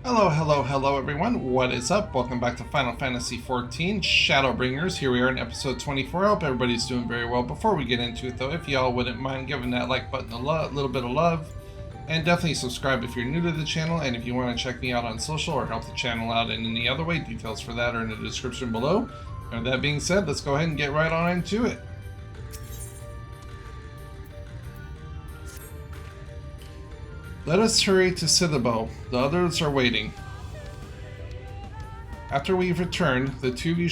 Hello, hello, hello everyone. What is up? Welcome back to Final Fantasy XIV Shadowbringers. Here we are in episode 24. I hope everybody's doing very well. Before we get into it though, if y'all wouldn't mind giving that like button a little bit of love, and definitely subscribe if you're new to the channel, and if you want to check me out on social or help the channel out in any other way, details for that are in the description below. And with that being said, let's go ahead and get right on into it. Let us hurry to Cithadeau. The others are waiting. After we've returned, the two of you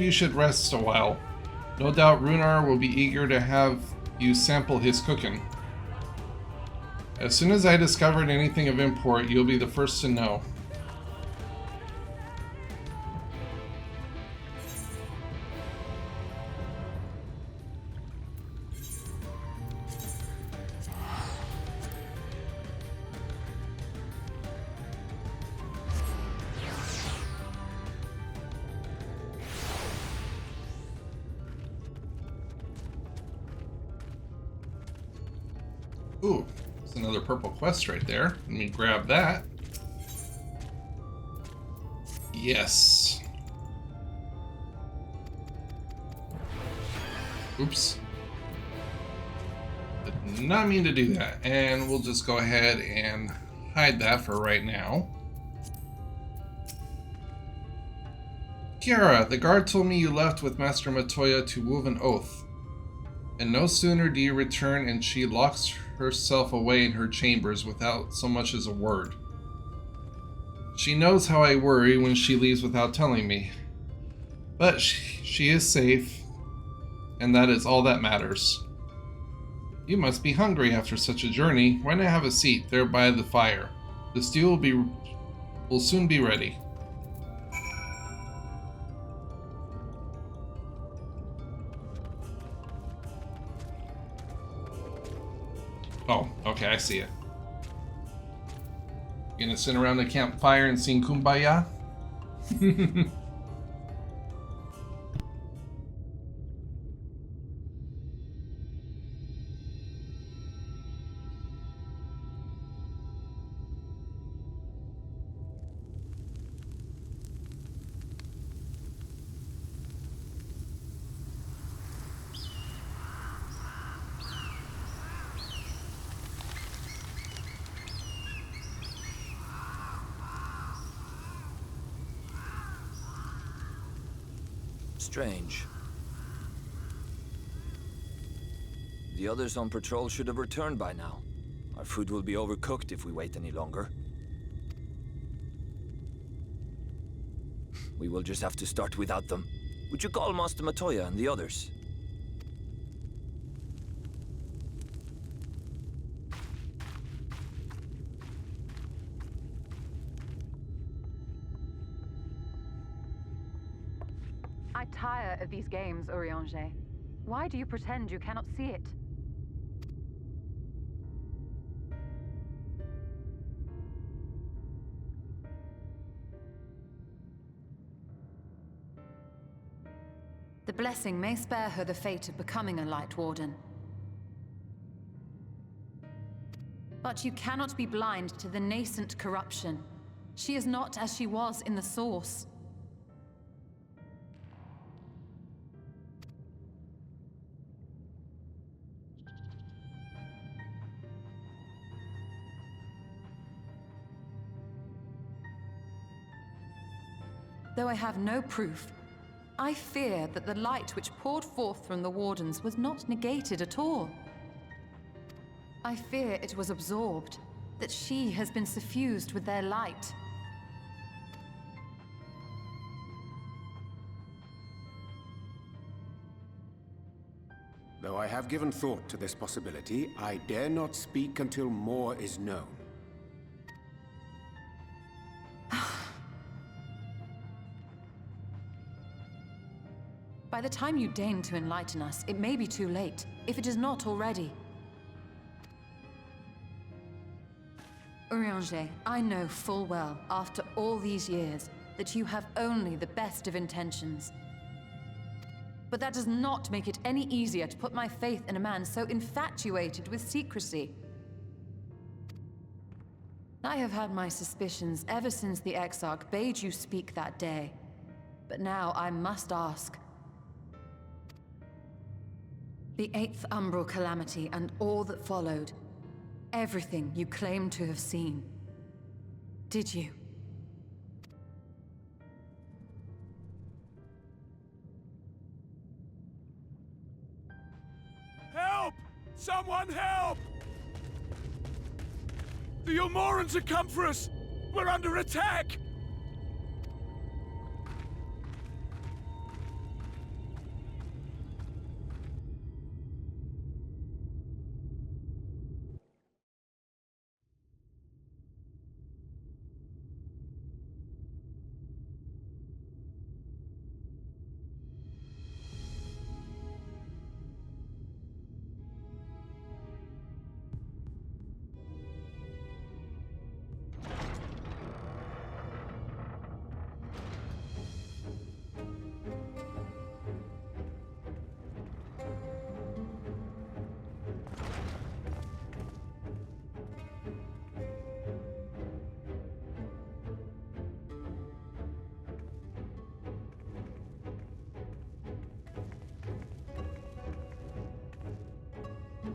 should rest a while. No doubt Runar will be eager to have you sample his cooking. As soon as I discovered anything of import, you'll be the first to know. Ooh, there's another purple quest right there. Let me grab that. Yes. Oops. Did not mean to do that. And we'll just go ahead and hide that for right now. Kiara, the guard told me you left with Master Matoya to wove an oath. And no sooner do you return and she locks herself away in her chambers without so much as a word. She knows how I worry when she leaves without telling me. But she is safe, and that is all that matters. You must be hungry after such a journey. Why not have a seat there by the fire? The stew will soon be ready. Oh, okay, I see it. Gonna sit around the campfire and sing Kumbaya? Strange. The others on patrol should have returned by now. Our food will be overcooked if we wait any longer. We will just have to start without them. Would you call Master Matoya and the others? I tire of these games, Urianger. Why do you pretend you cannot see it? The blessing may spare her the fate of becoming a Light Warden. But you cannot be blind to the nascent corruption. She is not as she was in the Source. Though I have no proof, I fear that the light which poured forth from the Wardens was not negated at all. I fear it was absorbed, that she has been suffused with their light. Though I have given thought to this possibility, I dare not speak until more is known. By the time you deign to enlighten us, it may be too late, if it is not already. Urianger, I know full well, after all these years, that you have only the best of intentions. But that does not make it any easier to put my faith in a man so infatuated with secrecy. I have had my suspicions ever since the Exarch bade you speak that day. But now I must ask. The 8th Umbral Calamity and all that followed. Everything you claim to have seen. Did you? Help! Someone help! The Umorans have come for us! We're under attack!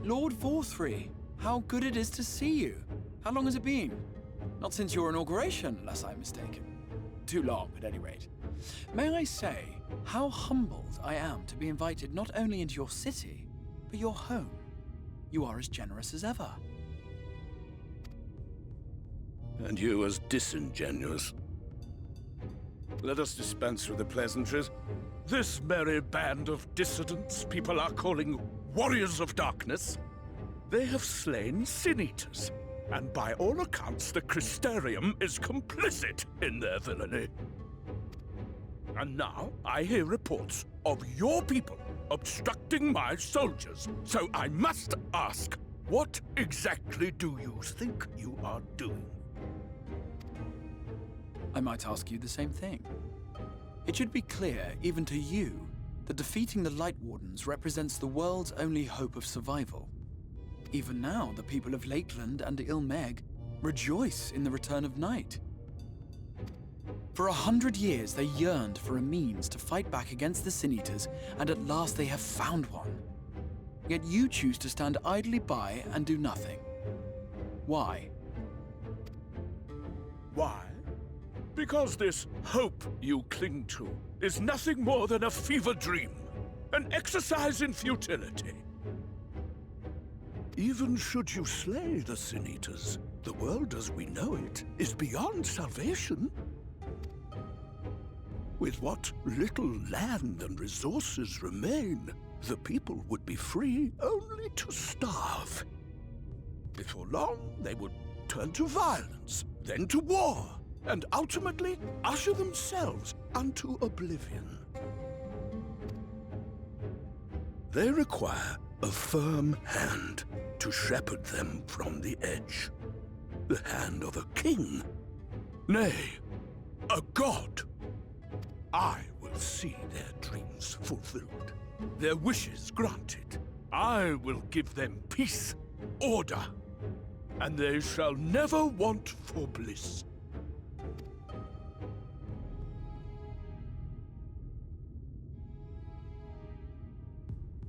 Lord Vorthry, how good it is to see you. How long has it been? Not since your inauguration, unless I'm mistaken. Too long, at any rate. May I say, how humbled I am to be invited not only into your city, but your home. You are as generous as ever. And you as disingenuous. Let us dispense with the pleasantries. This merry band of dissidents people are calling warriors of darkness. They have slain sin-eaters, and by all accounts the Crystarium is complicit in their villainy. And now I hear reports of your people obstructing my soldiers, so I must ask, what exactly do you think you are doing? I might ask you the same thing. It should be clear, even to you, that defeating the Light Wardens represents the world's only hope of survival. Even now, the people of Lakeland and Ilmeg rejoice in the return of night. For 100 years, they yearned for a means to fight back against the Sin-Eaters, and at last they have found one. Yet you choose to stand idly by and do nothing. Why? Why? Because this hope you cling to is nothing more than a fever dream, an exercise in futility. Even should you slay the Sin-Eaters, the world as we know it is beyond salvation. With what little land and resources remain, the people would be free only to starve. Before long, they would turn to violence, then to war, and ultimately usher themselves unto oblivion. They require a firm hand to shepherd them from the edge. The hand of a king, nay, a god. I will see their dreams fulfilled, their wishes granted. I will give them peace, order, and they shall never want for bliss.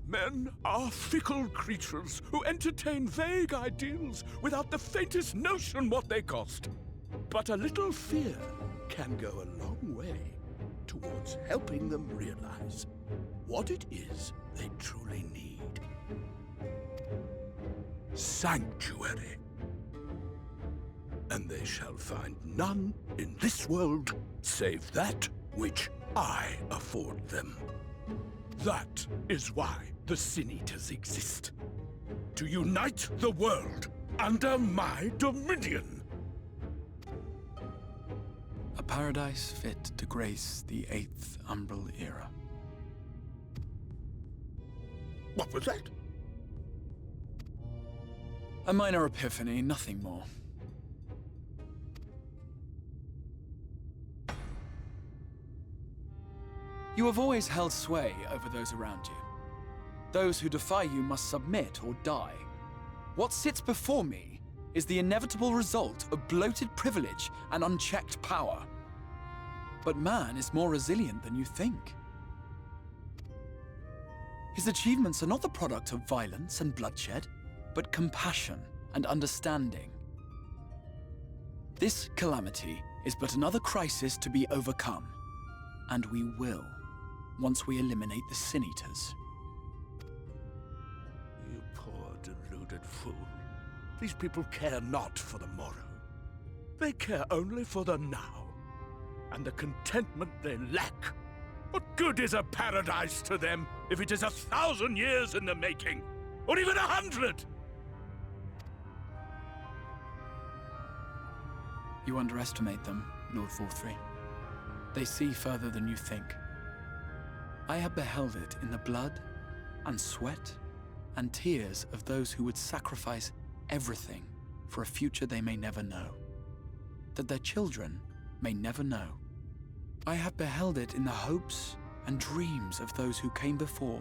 Men are fickle creatures who entertain vague ideals without the faintest notion what they cost. But a little fear can go a long way towards helping them realize what it is they truly need. Sanctuary. And they shall find none in this world save that which I afford them. That is why the Sin-Eaters exist. To unite the world under my dominion. A paradise fit to grace the 8th Umbral era. What was that? A minor epiphany, nothing more. You have always held sway over those around you. Those who defy you must submit or die. What sits before me is the inevitable result of bloated privilege and unchecked power. But man is more resilient than you think. His achievements are not the product of violence and bloodshed, but compassion and understanding. This calamity is but another crisis to be overcome, and we will, once we eliminate the Sin Eaters. You poor deluded fool. These people care not for the morrow. They care only for the now, and the contentment they lack. What good is a paradise to them if it is 1,000 years in the making, or even 100? You underestimate them, Lord Vorthry. They see further than you think. I have beheld it in the blood and sweat and tears of those who would sacrifice everything for a future they may never know, that their children may never know. I have beheld it in the hopes and dreams of those who came before,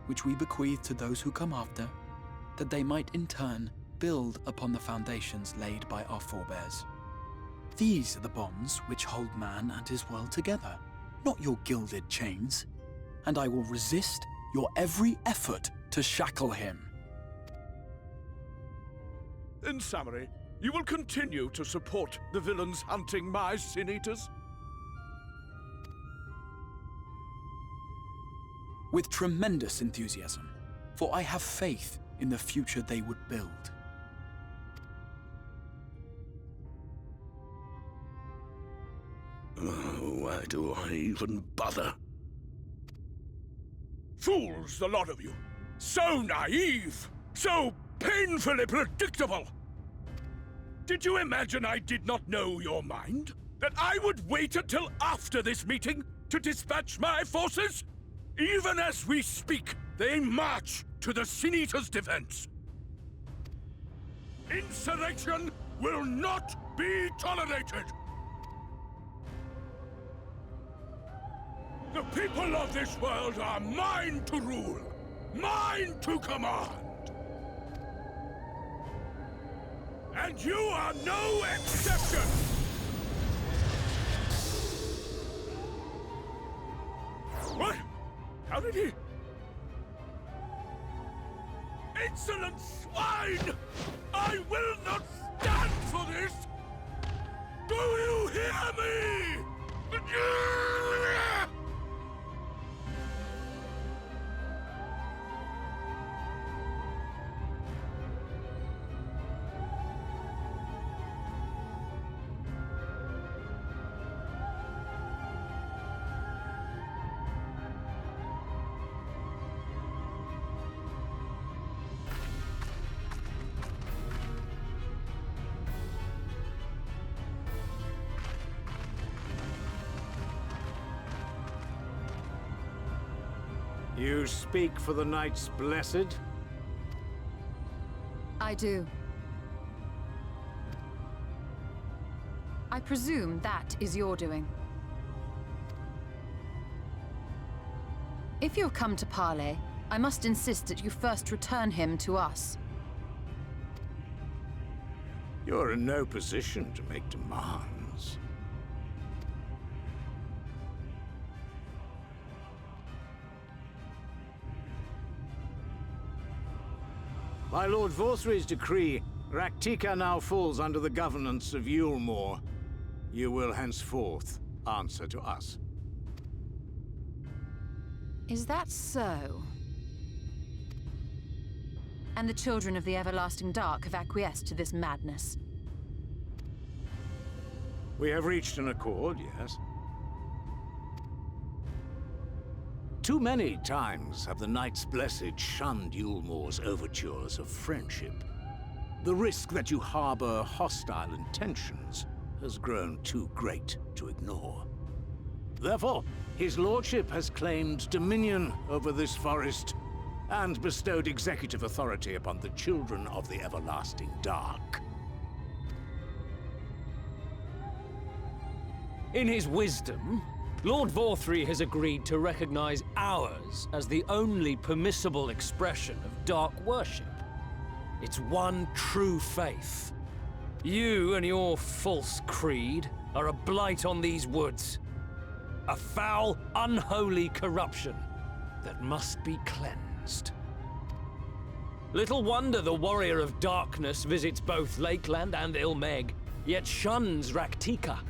which we bequeath to those who come after, that they might in turn build upon the foundations laid by our forebears. These are the bonds which hold man and his world together, not your gilded chains, and I will resist your every effort to shackle him. In summary, you will continue to support the villains hunting my Sin Eaters? With tremendous enthusiasm, for I have faith in the future they would build. Why do I even bother? Fools, the lot of you! So naive! So painfully predictable! Did you imagine I did not know your mind? That I would wait until after this meeting to dispatch my forces? Even as we speak, they march to the Sin Eaters' defense. Insurrection will not be tolerated! The people of this world are mine to rule, mine to command. And you are no exception! What? How did he... Insolent swine! I will not stand for this! Do you hear me? You speak for the Knights Blessed? I do. I presume that is your doing. If you have come to parley, I must insist that you first return him to us. You're in no position to make demands. By Lord Vorthry's decree, Raktika now falls under the governance of Yulmore. You will henceforth answer to us. Is that so? And the children of the Everlasting Dark have acquiesced to this madness? We have reached an accord, yes. Too many times have the Knights Blessed shunned Yulmore's overtures of friendship. The risk that you harbor hostile intentions has grown too great to ignore. Therefore, his lordship has claimed dominion over this forest and bestowed executive authority upon the children of the Everlasting Dark. In his wisdom, Lord Vorthry has agreed to recognize ours as the only permissible expression of dark worship. It's one true faith, You and your false creed are a blight on these woods. A foul, unholy corruption that must be cleansed. Little wonder the Warrior of Darkness visits both Lakeland and Ilmeg, yet shuns Raktika.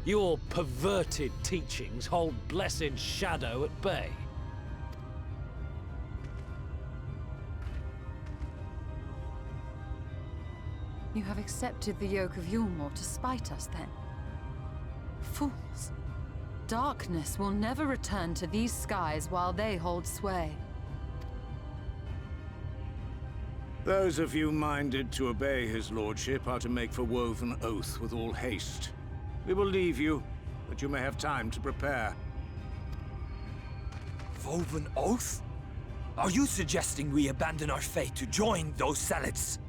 Your perverted teachings hold blessed Shadow at bay. You have accepted the yoke of Yulmore to spite us, then? Fools. Darkness will never return to these skies while they hold sway. Those of you minded to obey his lordship are to make for Woven Oath with all haste. We will leave you, but you may have time to prepare. Woven Oath? Are you suggesting we abandon our fate to join those zealots?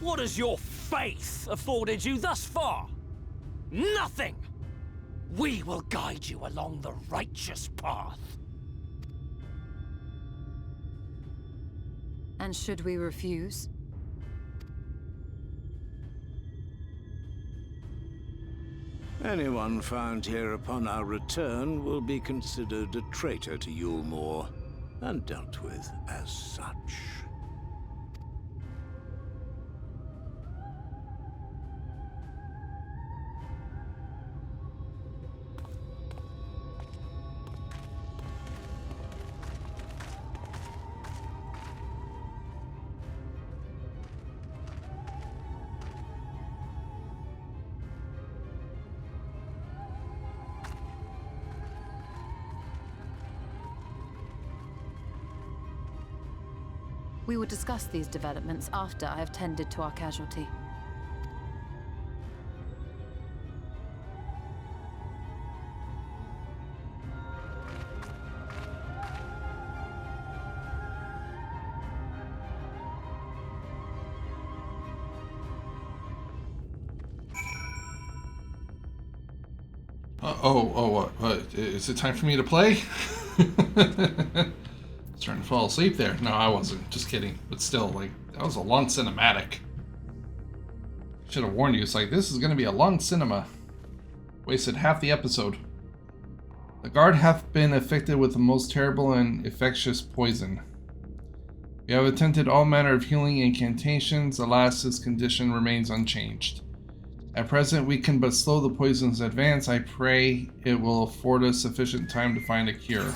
What has your faith afforded you thus far? Nothing! We will guide you along the righteous path. And should we refuse? Anyone found here upon our return will be considered a traitor to Yulmore, and dealt with as such. We will discuss these developments after I have tended to our casualty. What? Is it time for me to play? Starting to fall asleep there. No, I wasn't. Just kidding. But still, like, that was a long cinematic. Should have warned you. It's like, this is going to be a long cinema. Wasted half the episode. The guard hath been afflicted with the most terrible and infectious poison. We have attempted all manner of healing incantations. Alas, his condition remains unchanged. At present, we can but slow the poison's advance. I pray it will afford us sufficient time to find a cure.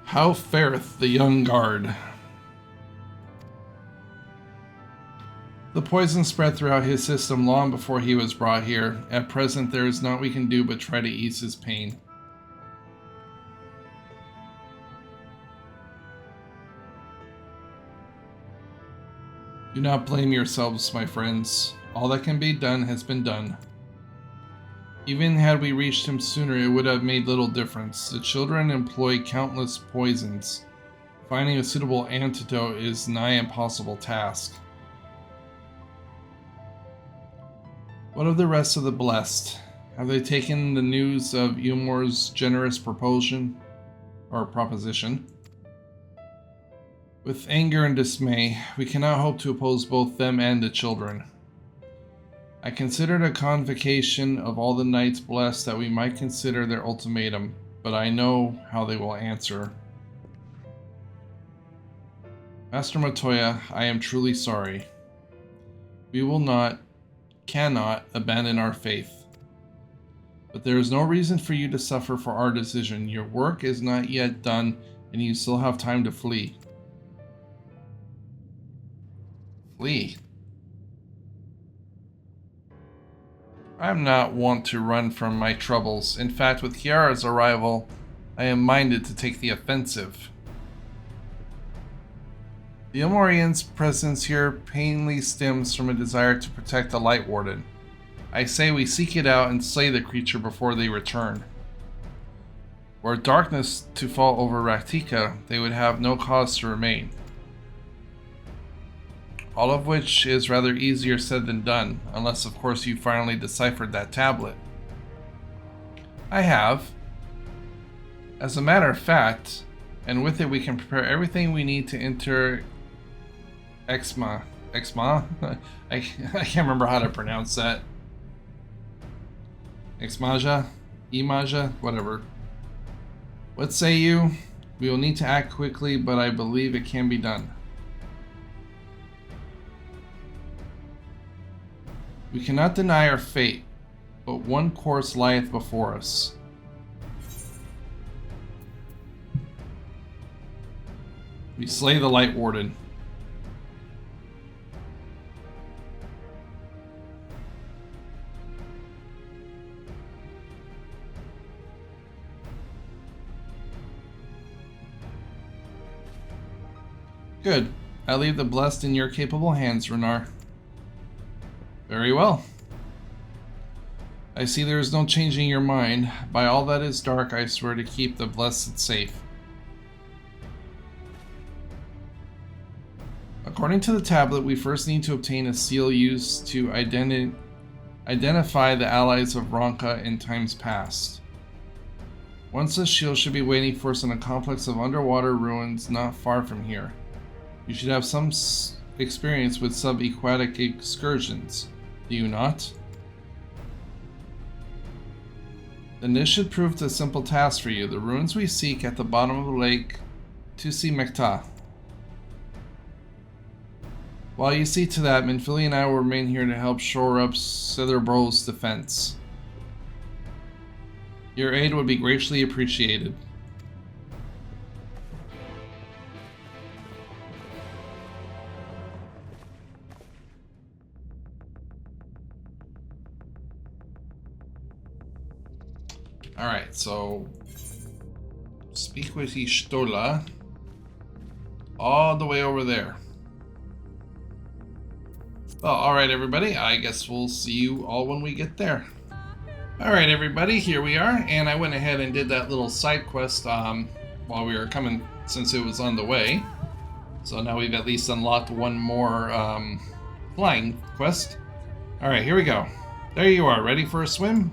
How fareth the young guard? The poison spread throughout his system long before he was brought here. At present, there is naught we can do but try to ease his pain. Do not blame yourselves, my friends. All that can be done has been done. Even had we reached him sooner, it would have made little difference. The children employ countless poisons. Finding a suitable antidote is nigh impossible task. What of the rest of the blessed? Have they taken the news of Yulmore's generous proposition? With anger and dismay, we cannot hope to oppose both them and the children. I considered a convocation of all the knights blessed that we might consider their ultimatum, but I know how they will answer. Master Matoya, I am truly sorry. We cannot abandon our faith. But there is no reason for you to suffer for our decision. Your work is not yet done, and you still have time to flee. Flee? I am not wont to run from my troubles. In fact, with Kiara's arrival, I am minded to take the offensive. The Ilmorian's presence here plainly stems from a desire to protect the Light Warden. I say we seek it out and slay the creature before they return. Were darkness to fall over Raktika, they would have no cause to remain. All of which is rather easier said than done, unless of course you finally deciphered that tablet. I have. As a matter of fact, and with it we can prepare everything we need to enter Exma. I can't remember how to pronounce that. Exmaja? Imaja? Whatever. What say you? We will need to act quickly, but I believe it can be done. We cannot deny our fate, but one course lieth before us. We slay the Light Warden. Good. I leave the blessed in your capable hands, Renar. Very well. I see there is no changing your mind. By all that is dark, I swear to keep the blessed safe. According to the tablet, we first need to obtain a seal used to identify the allies of Ronka in times past. Once the shield should be waiting for us in a complex of underwater ruins not far from here. You should have some experience with subaquatic excursions, do you not? Then this should prove a simple task for you. The ruins we seek at the bottom of the lake, Tusi Mekta. While you see to that, Minfili and I will remain here to help shore up Sitherbro's defense. Your aid would be greatly appreciated. Alright, so speak with Ishtola all the way over there. Well, alright everybody, I guess we'll see you all when we get there. Alright everybody, here we are, and I went ahead and did that little side quest while we were coming, since it was on the way. So now we've at least unlocked one more flying quest. Alright, here we go. There you are, ready for a swim?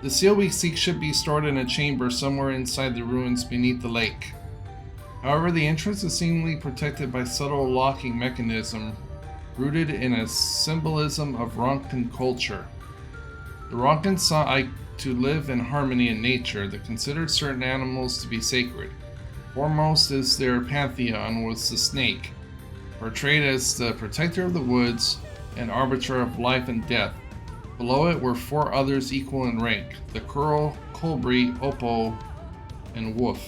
The seal we seek should be stored in a chamber somewhere inside the ruins beneath the lake. However, the entrance is seemingly protected by subtle locking mechanism rooted in a symbolism of Ronkan culture. The Ronkan sought to live in harmony in nature. They considered certain animals to be sacred. Foremost is their pantheon was the snake, portrayed as the protector of the woods and arbiter of life and death. Below it were four others equal in rank: the Curl, Colbree, Oppo, and Wolf.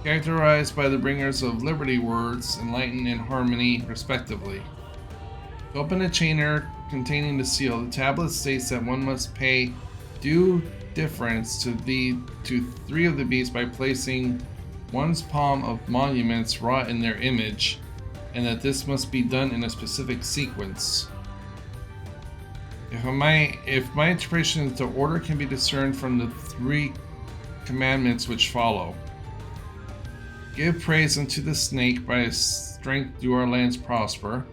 Characterized by the bringers of liberty words, enlighten and harmony, respectively. To open a chainer containing the seal, the tablet states that one must pay due deference to three of the beasts by placing one's palm of monuments wrought in their image, and that this must be done in a specific sequence. If my interpretation of the order can be discerned from the three commandments which follow. Give praise unto the snake, by his strength do our lands prosper.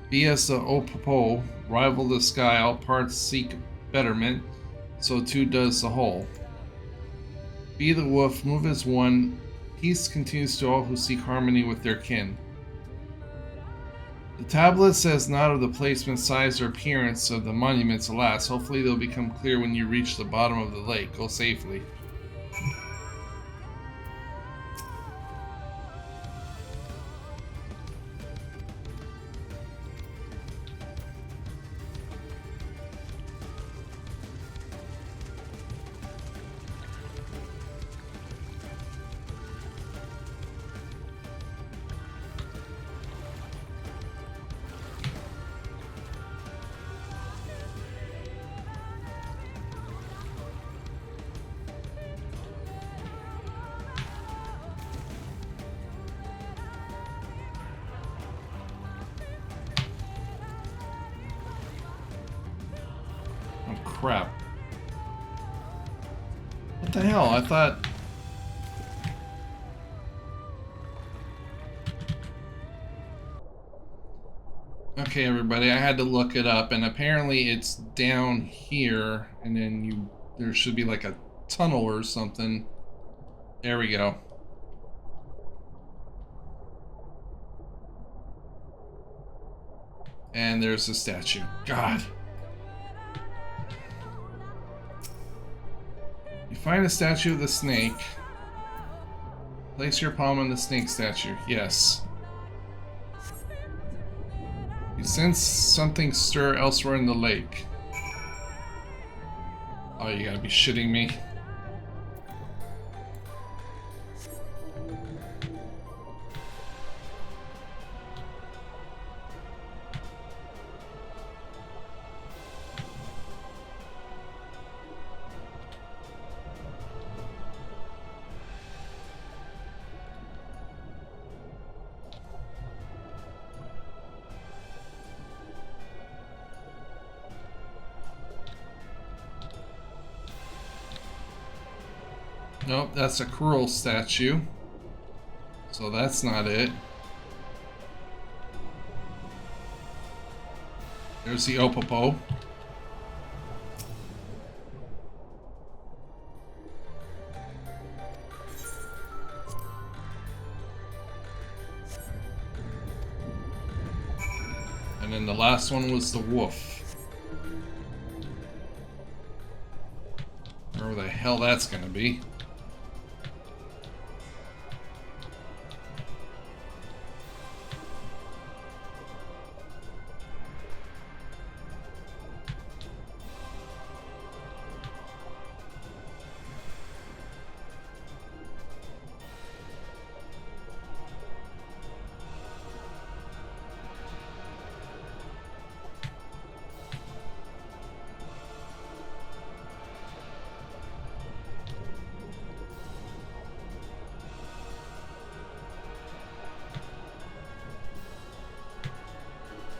Be as the Opopo, rival the sky, all parts seek betterment, so too does the whole. Be the wolf, move as one, peace continues to all who seek harmony with their kin. The tablet says not of the placement, size, or appearance of the monuments, alas. Hopefully they'll become clear when you reach the bottom of the lake. Go safely. Crap. What the hell? I thought... Okay, everybody, I had to look it up, and apparently it's down here, and then there should be like a tunnel or something. There we go. And there's the statue. God. You find a statue of the snake. Place your palm on the snake statue. Yes. You sense something stir elsewhere in the lake. Oh, you gotta be shitting me. Nope, that's a cruel statue. So that's not it. There's the Opopo. And then the last one was the wolf. Where the hell that's gonna be.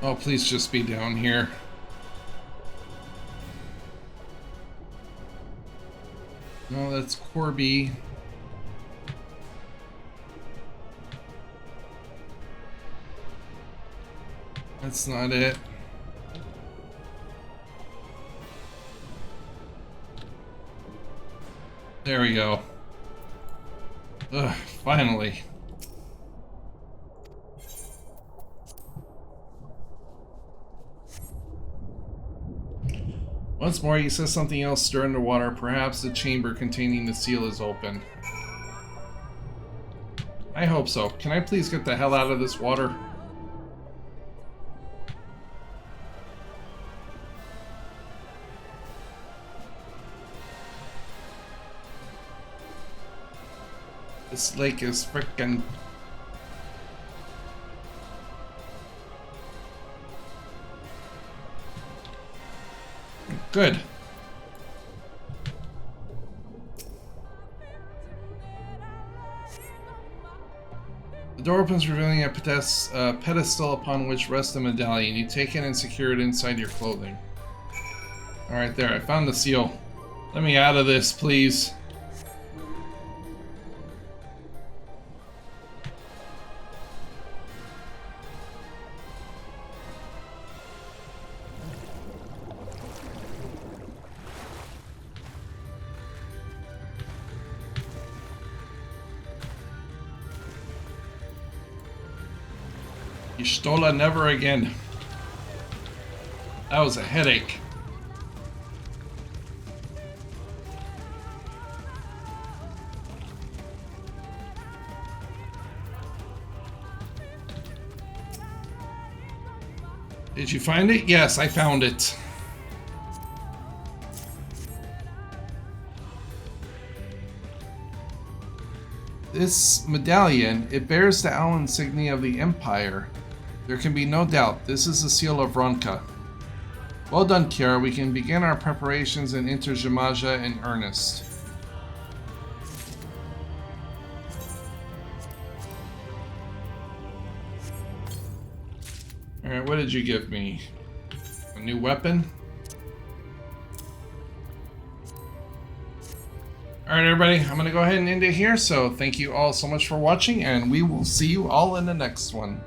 Oh, please just be down here. No, that's Corby. That's not it. There we go. Ugh, finally. Once more, he says something else stir in the water. Perhaps the chamber containing the seal is open. I hope so. Can I please get the hell out of this water? This lake is frickin'... Good. The door opens, revealing a pedestal upon which rests a medallion. You take it and secure it inside your clothing. Alright, there. I found the seal. Let me out of this, please. Ishtola, never again. That was a headache. Did you find it? Yes, I found it. This medallion, it bears the owl insignia of the Empire. There can be no doubt, this is the seal of Ronka. Well done, Kiara. We can begin our preparations and enter Jamaja in earnest. Alright, what did you give me? A new weapon? Alright, everybody, I'm going to go ahead and end it here. So thank you all so much for watching, and we will see you all in the next one.